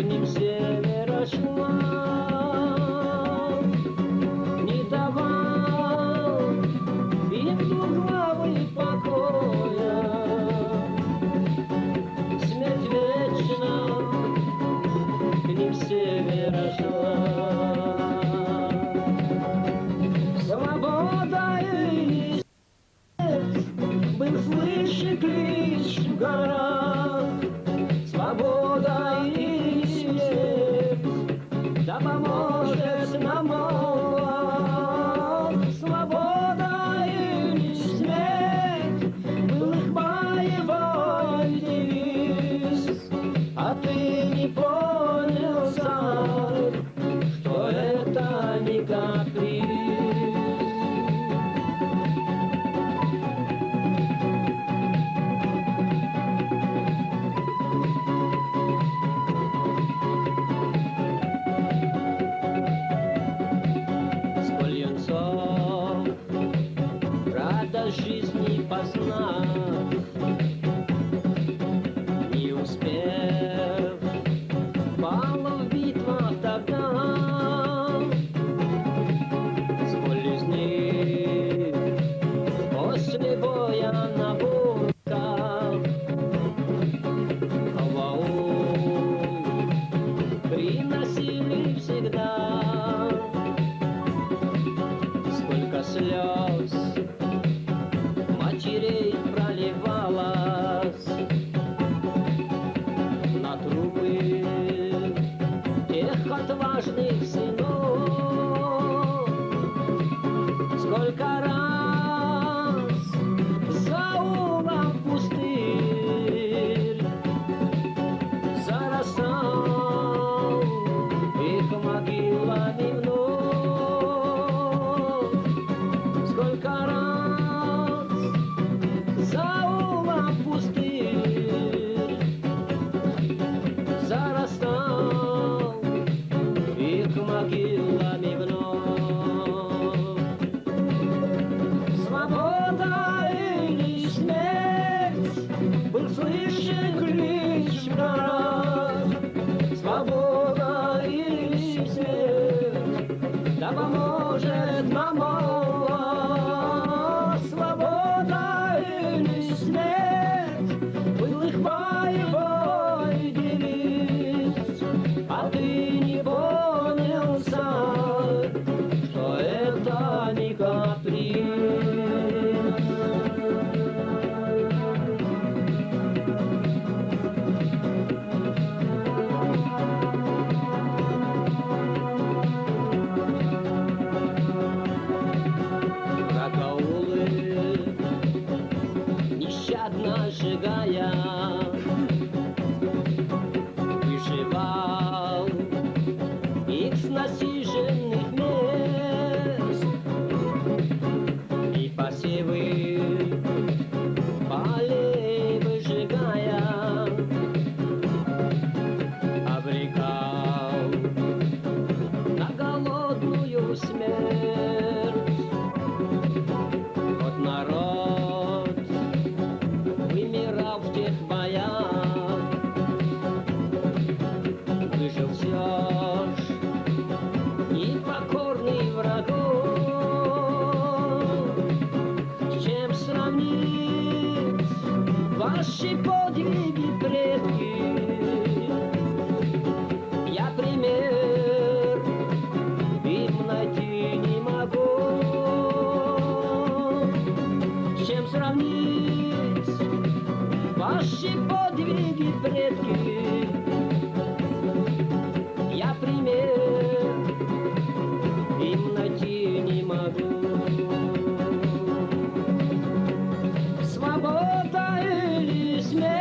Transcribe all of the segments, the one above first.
ним севера шла, не давал им двуглавый покоя. Смерть вечна к ним севера шла. Свобода и смерть был слышен клич в горах. Свобода и смерть, да поможет нам Аллах. Свобода и смерть был их боевой девиз. А ты не понял, царь, что это не каприз. Радость жизни познав, не успев, пала в битвах тогда. Сколь из них после боя на булках Аллаху приносили всегда. Сколько слез матерей проливалось на трупы тех отважных сынов. Сколько раз заулом пустырь зарастал их могилами вновь. Сколько раз заулом пустырь зарастал их могилами вновь. Свобода или смерть был слышен клич в горах. Свобода или смерть, да поможет нам Аллах. Свобода или смерть был их боевой девиз. А ты не понял, царь, что это не каприз. Караулы нещадно сжигая, выживал их с насиженных мест. И посевы полей выжигая, обрекал на голодную смерть. Вот народ вымирал в тех боях, выжил все ж непокорный врагов. С чем сравнить ваши подвиги, предки? Я пример им найти не могу. С чем сравнить ваши подвиги, предки? Я пример им найти не могу. Свобода или смерть?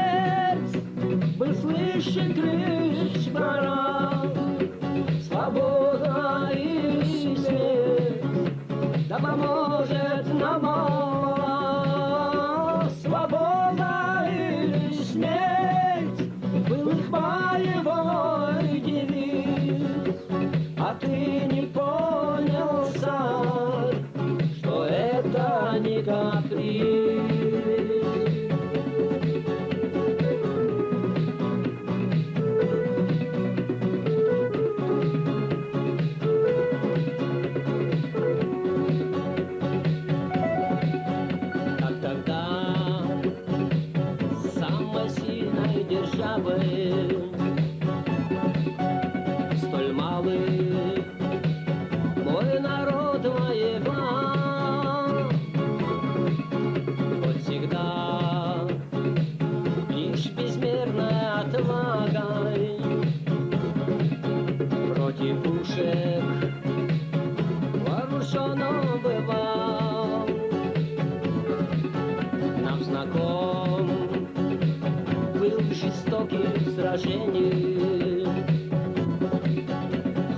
сражений.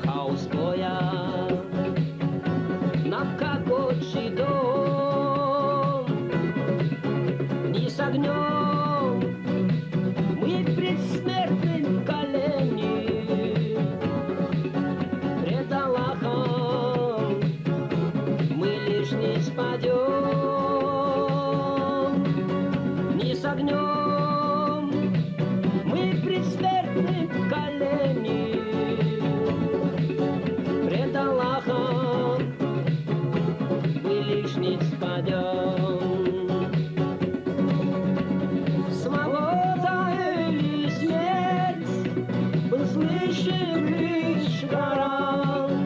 Хаос боя нам как отчий дом, не с огнем мы предсмертным колени, пред Аллахом мы лишь не спадем, не с огнем мы предсмертным колени, пред Аллахом мы лишь не спадем. Свобода или смерть, мы слышим лишь горам.